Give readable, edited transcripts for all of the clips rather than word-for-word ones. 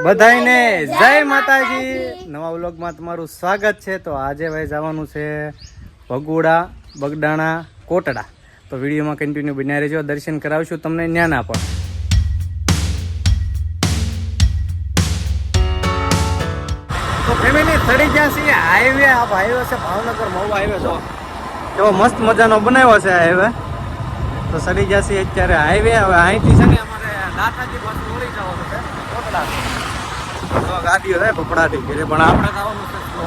બધાઈને જય માતાજી। નવા વ્લોગમાં તમારું સ્વાગત છે। તો આજે ભાઈ જવાનું છે ભગુડા, બગડાણા, કોટડા। તો વિડીયોમાં કન્ટિન્યુ બન્યા રહેજો, દર્શન કરાવશું તમને ન્યાના પણ। તો ફેમિલી ચડી ગયા છીએ હાઈવે। આ હાઈવે છે ભાવનગર મહુવા હાઈવે। જો એવો મસ્ત મજાનો બનાવ્યો છે હાઈવે। તો ચડી ગયા છીએ અત્યારે હાઈવે। હવે અહીંથી છે ને અમારે દાતાજી પાસે દોડી જવાનું છે કોટડા। તો ગાડીઓ થાય પપડાટી ઘરે, પણ આપણે જવાનું છે સ્લો,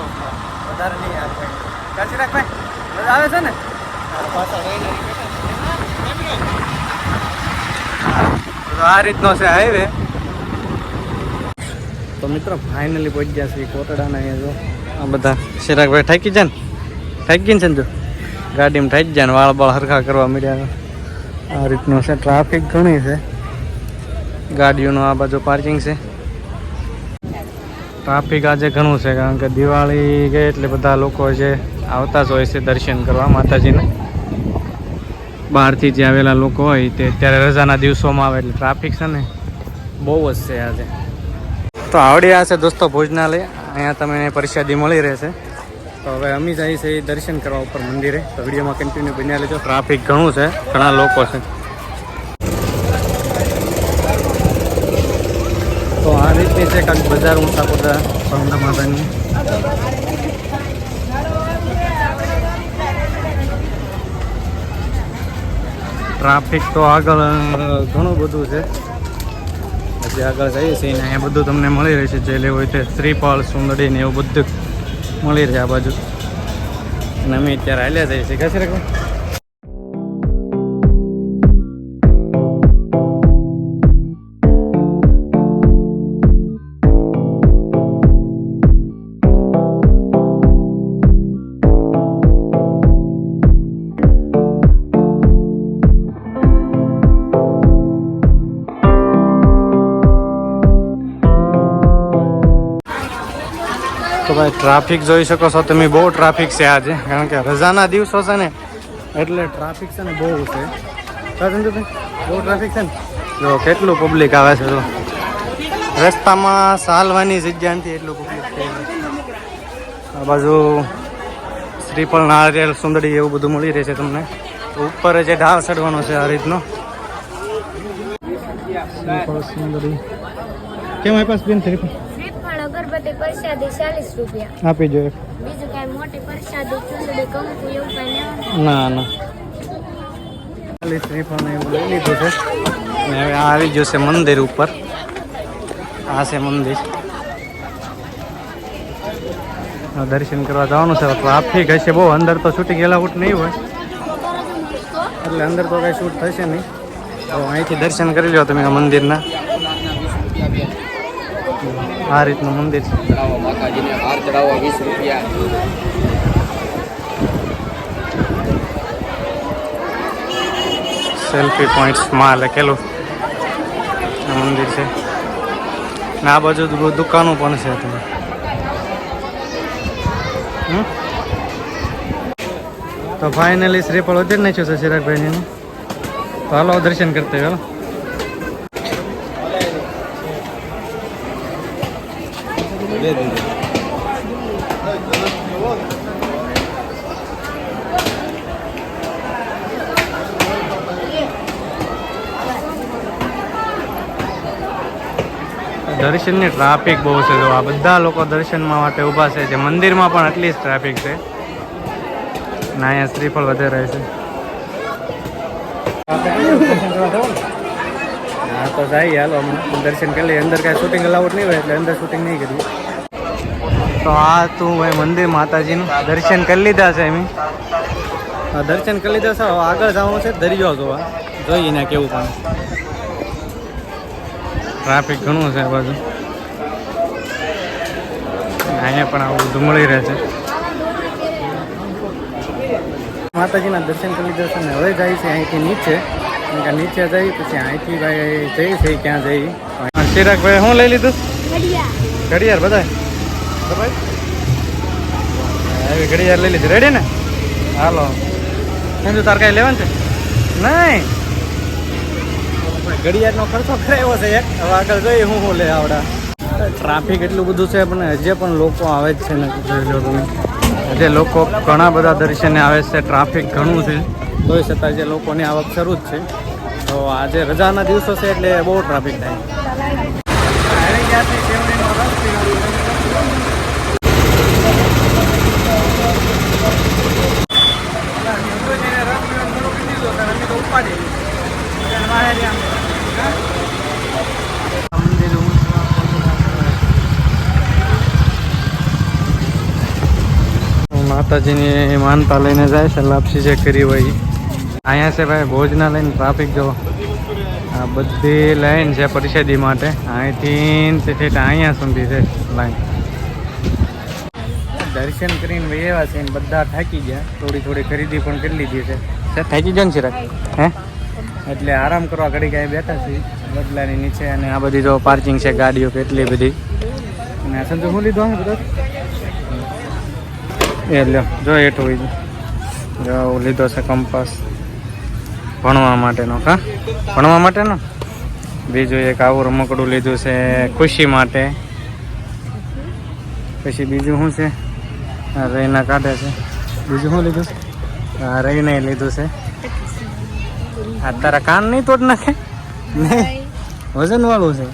વધારે નહીં યાર ભાઈ। કાચી રાખ ભાઈ, મજા આવે છે ને પાછા રહીને। તો આ રીતનો છે હાઈવે। તો મિત્રો ફાઇનલી પહોંચી ગયા છે કોટડાના। અહીંયા જો આ બધા ચિરાગભાઈ થાકી જાય ને, થાકી ગયા ને જો ગાડીમાં થાકી જાય ને, વાળ બાળ હરખા કરવા મળ્યા। આ રીતનો છે, ટ્રાફિક ઘણી છે, ગાડીઓનું આ બાજુ પાર્કિંગ છે। ટ્રાફિક આજે ઘણું છે, કારણ કે દિવાળી ગઈ એટલે બધા લોકો જે આવતા જ હોય છે દર્શન કરવા માતાજીને। બહારથી જે આવેલા લોકો હોય તે અત્યારે રજાના દિવસોમાં આવે એટલે ટ્રાફિક છે ને બહુ જ છે આજે। તો આવડી આ છે દોસ્તો ભોજનાલય, અહીંયા તમને પ્રસાદી મળી રહેશે। તો હવે અમે જઈએ છીએ દર્શન કરવા ઉપર મંદિરે। તો વિડીયોમાં કન્ટિન્યુ બન્યા લેજો, ટ્રાફિક ઘણું છે, ઘણા લોકો છે। તો આ રીતની છે કાંઈક બજાર ઊંચાપુરા ચામુંડા માતાની। ટ્રાફિક તો આગળ ઘણું બધું છે, હજી આગળ જઈએ છીએ ને અહીંયા બધું તમને મળી રહેશે, જે લેવું હોય તે શ્રીફળ, સુંદડી ને એવું બધું મળી રહે આ બાજુ। અને અમે અત્યારે હાલ્યા જઈએ છીએ કશે રાખો। તો ભાઈ ટ્રાફિક જોઈ શકો છો તમે, બહુ ટ્રાફિક છે આજે, કારણ કે રજાના દિવસો છે ને એટલે ટ્રાફિક છે ને બહુ છે। ભાઈ બહુ ટ્રાફિક છે ને, જો કેટલું પબ્લિક આવે છે। જો રસ્તામાં ચાલવાની જગ્યા નથી એટલું પબ્લિક છે। આ બાજુ શ્રીફળ, નારિયેળ, સુંદડી એવું બધું મળી રહેશે તમને। તો ઉપર જે ઢાળ ચડવાનો છે આ રીતનો શ્રીફળ, સુંદડી કેમ આપ્યા બેન? શ્રીફળ અગરબત્તી પ્રસાદી 40 રૂપિયા આપી જો। બીજું કઈ મોટી પ્રસાદી, ચૂંદડી, કંકુ એવું કઈ લેવાનું? ના ના, શ્રીફળ એવું લઈ લીધું છે। અને હવે આવી ગયું છે મંદિર ઉપર, આ છે મંદિર, દર્શન કરવા જવાનું છે। ટ્રાફિક હશે બહુ, અંદર તો શૂટિંગ એલાઉટ નહીં હોય એટલે અંદર તો કઈ શૂટ થશે નહીં। તો અહીંથી દર્શન કરી લો તમે આ મંદિરના। આ રીતનું મંદિર છે। માતાજીને હાર ચડાવવા 20 રૂપિયા। સેલ્ફી પોઈન્ટ્સમાં લખેલું આ મંદિર છે ને આ બાજુ દુકાનો પણ છે તમે। તો ફાઇનલી શ્રીફળ ઉતરી નાખ્યું છે ચિરાગભાઈને। તો હાલો દર્શન કરતા હાલો। દર્શનની ટ્રાફિક બહુ છે, જો આ બધા લોકો દર્શનમાં માટે ઊભા છે। જે મંદિરમાં પણ એટલી જ ટ્રાફિક છે ને અહીંયા શ્રીફળ વધારે છે। હા તો જાય હાલો હમણાં દર્શન કરી લઈએ। અંદર કાંઈ શૂટિંગ અલાઉડ નહીં હોય એટલે અંદર શૂટિંગ નહીં કરીએ। તો આ તું ભાઈ મંદિર માતાજીનું દર્શન કરી લીધા છે એમ, દર્શન કરી લીધા છે। હવે આગળ જવાનું છે દરિયો જોવા, જોઈએ ને કેવું પણ ટ્રાફિક ઘણું છે આ બાજુ। અહીંયા પણ આવું બધું મળી રહે છે। માતાજીના દર્શન કરી લીધા છે ને હવે જાય છે અહીંથી નીચે, કારણ કે નીચે જઈ પછી અહીંથી ભાઈ જઈ છે ક્યાં જઈ। ચિરાગભાઈ શું લઈ લીધું? ઘડિયાળ બધા આવી ઘડિયાળ લઈ લીધી, રેડી ને? હાલો સમજુ તાર કાંઈ લેવાનું છે નહીં? ઘડિયાળનો ખર્ચો કરાવ્યો છે એક, હવે આગળ જોઈએ હું લે આવડા। ટ્રાફિક એટલું બધું છે પણ હજી પણ લોકો આવે જ છે ને જોઈ લો તમે હજી લોકો ઘણા બધા દર્શને આવે છે ટ્રાફિક ઘણું છે તોય છતાં જે લોકોની આવક શરૂ જ છે તો આજે રજાના દિવસો છે એટલે બહુ ટ્રાફિક થાય માતાજીની માનતા લઈને જાય છે લાપસી જે કરી હોય ઈ. અહીંયા છે ભાઈ ભોજનાલય ટ્રાફિક જો આ બધી લાઈન છે પરિષદી માટે અહીંથી તે અહીંયા સુધી છે લાઈન દર્શન કરીને ભાઈ એવા છે ને બધા થાકી ગયા થોડી થોડી ખરીદી પણ કરી લીધી છે થાકી ગયા ને ચિરાગ હે એટલે આરામ કરવા ઘડી કાંઈ બેઠા છે બદલાની નીચે અને આ બધી જો પાર્કિંગ છે ગાડીઓ કેટલી બધી અને આ સંજુ શું લીધું બધું એ લ્યો જો હેઠું હોય જો લીધો છે કંપાસ ભણવા માટેનો કા ભણવા માટેનો બીજું એક આવું રમકડું લીધું છે ખુશી માટે પછી બીજું શું છે રહીના કાઢે છે બીજું શું લીધું છે રહીને લીધું છે આ તારા કાન નહીં તોડ નાખે નહીં વજન વાળું છે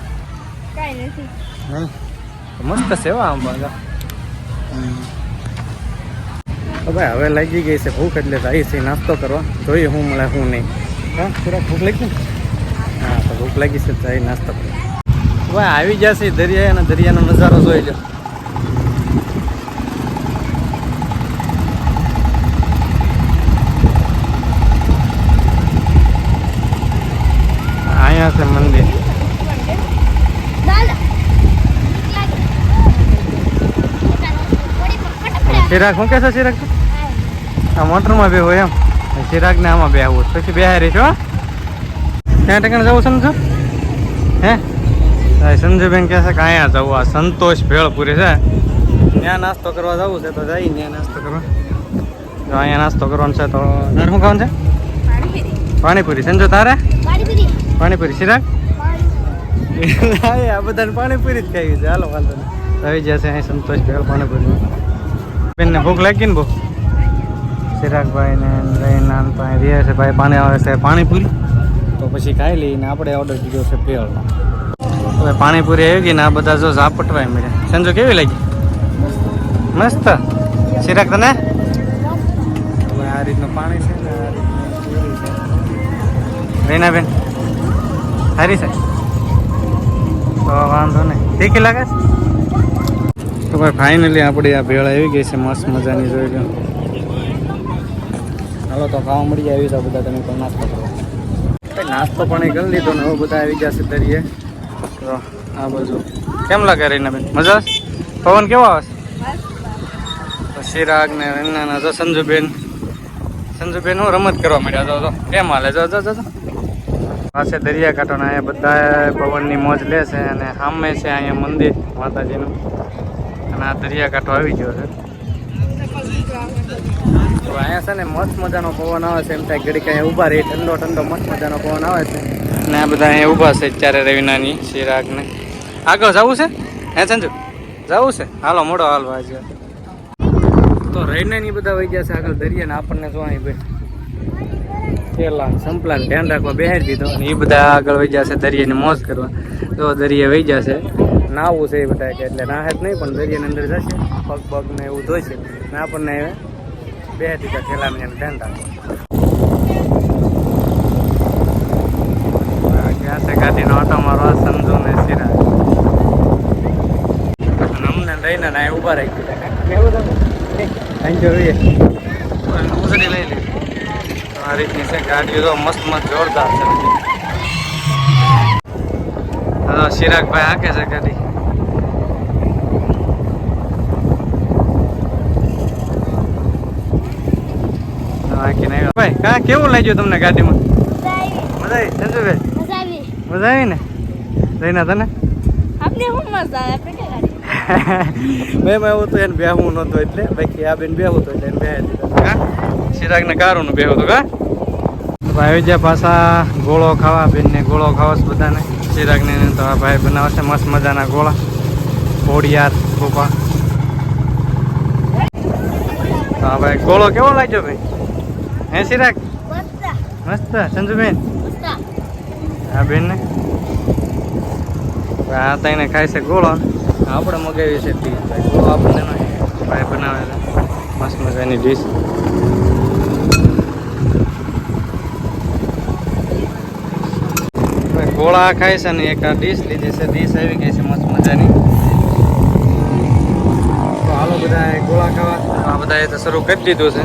નહીં મસ્ત છે આમ બાગા ભાઈ હવે લાગી ગઈ છે ભૂખ એટલે આવી છે નાસ્તો કરવા જોઈએ શું મળે શું નહીં હા થોડા ભૂખ લાગી ને હા તો ભૂખ લાગી છે તો નાસ્તો કરો ભાઈ આવી જશે દરિયા અને દરિયાનો નજારો જોઈ લો અહીંયા છે મંદિર ચિરાગ શું કે છે ચિરાગ આ મોટરમાં બે હોય એમ ચિરાગ ને આમાં બે આવું પછી બે હારી છો ત્યાં ઠેકાણે જવું સમજો હે સંજુબેન કહે છે કે અહીંયા જવું આ સંતોષ ભેળપુરી છે ત્યાં નાસ્તો કરવા જવું છે તો જઈ ત્યાં નાસ્તો કરવા જો અહીંયા નાસ્તો કરવાનો છે તો શું ખાવાનું છે પાણીપુરી સંજુ તારે પાણીપુરી ચિરાગ આ બધાને પાણીપુરી જ ખાવી છે હાલો વાંધો નહીં આવી જશે અહીં સંતોષ ભેળ પાણીપુરી બેનને ભૂખ લાગી ને બહુ ચિરાગભાઈ ને રહીના રહ્યા છે ભાઈ પાણી આવે છે પાણીપુરી તો પછી ખાઈ લઈને આપણે ઓર્ડર દીધો છે ભેળ હવે પાણીપુરી આવી ગઈ ને આ બધા જો ઝાપટવાય મળ્યા સંજુ કેવી લાગી મસ્ત ચિરાગ તને આ રીતનું પાણી છે ને આ રીતનું છે રહીના બેન સારી છે તો વાંધો નહીં તીખી લાગે છે તો ભાઈ ફાઇનલી આપણી આ ભેળ આવી ગઈ છે મસ્ત મજાની જોઈ લો હાલો તો ખાવા મળી આવી તો બધા તમે પણ નાસ્તો કરો ભાઈ નાસ્તો પણ કરી લીધો ને હવે બધા આવી જશે દરિયે તો આ બાજુ કેમ લાગે રહીના બેન મજા પવન કેવો આવે છે ચિરાગ ને રહીના જો સંજુબેન હું રમત કરવા મળ્યા તો કેમ હાલે જો જો જો પાસે દરિયાકાંઠો ને અહીંયા બધા પવનની મોજ લે છે અને સામે છે અહીંયા મંદિર માતાજીનું અને આ દરિયાકાંઠો આવી ગયો છે તો અહીંયા છે ને મસ્ત મજાનો પવન આવે છે એમ થાય ઘડીક અહીંયા ઊભા રહી ઠંડો ઠંડો મસ્ત મજાનો પવન આવે છે અને આ બધા અહીંયા ઊભા છે ચારે રવિનાની ચિરાગને આગળ જવું છે હે સંજુ જવું છે હાલો મોડો હાલો આજે તો રવિનાની બધા વહી ગયા છે આગળ દરિયાને આપણને જો અહીં ભાઈ પેલા સંપલા ધ્યાન રાખવા બેહારી દીધો અને એ બધા આગળ વહી જશે દરિયાની મોજ કરવા તો દરિયા વહી જશે નાવું છે એ બધા કે એટલે નાહે જ નહીં પણ દરિયાની અંદર જશે પગ પગ ને એવું ધોઈશે ને આપણને બેહારી દીધા થેલાને ધ્યાન રાખવા ક્યાં છે ગાડીનો ઓટો મારવા સંજુ ને ચિરાગ અમને રહીને ના ઉભા રહી ગયા લઈ લે આ રીતની છે ગાડીઓ તો મસ્ત મસ્ત જોરદાર છે હા ચિરાગભાઈ હાકે છે ગાડી હાકી નહીં ભાઈ કા કેવું લાગ્યું તમને ગાડીમાં મજા આવી સંજુભાઈ મજા આવી ને રહીના તને આપને શું મજા આવે આપણે મેં એવું તો એને બેહવું નહોતું એટલે બાકી આ બેન બેહવું તો એટલે એને બેહી દીધા હા ચિરાગને કારુંનું બેહવું હતું કા આવી ગયા પાછા ગોળો ખાવા બેનને ગોળો ખાવા બધાને ચિરાગને તો આ ભાઈ બનાવે છે મસ્ત મજાના ગોળા ઘોડિયાર ગોપા. હા ભાઈ ગોળો કેવો લાગ્યો ભાઈ? હે સિરાગ મસ્ત. સંજુબેન હા બેન ને આ તઈને ખાય છે ગોળો. આપણે મગાવી છે ડીશ ભાઈ. ગોળો આપણને ભાઈ બનાવેલા મસ્ત મજાની ડીશ. ગોળા ખાય છે ને એક આ ડીશ લીધી છે. ડીશ આવી ગઈ છે મસ્ત મજાની. તો હાલો બધા ગોળા ખાવા. આ બધાએ તો શરૂ કરી દીધું છે.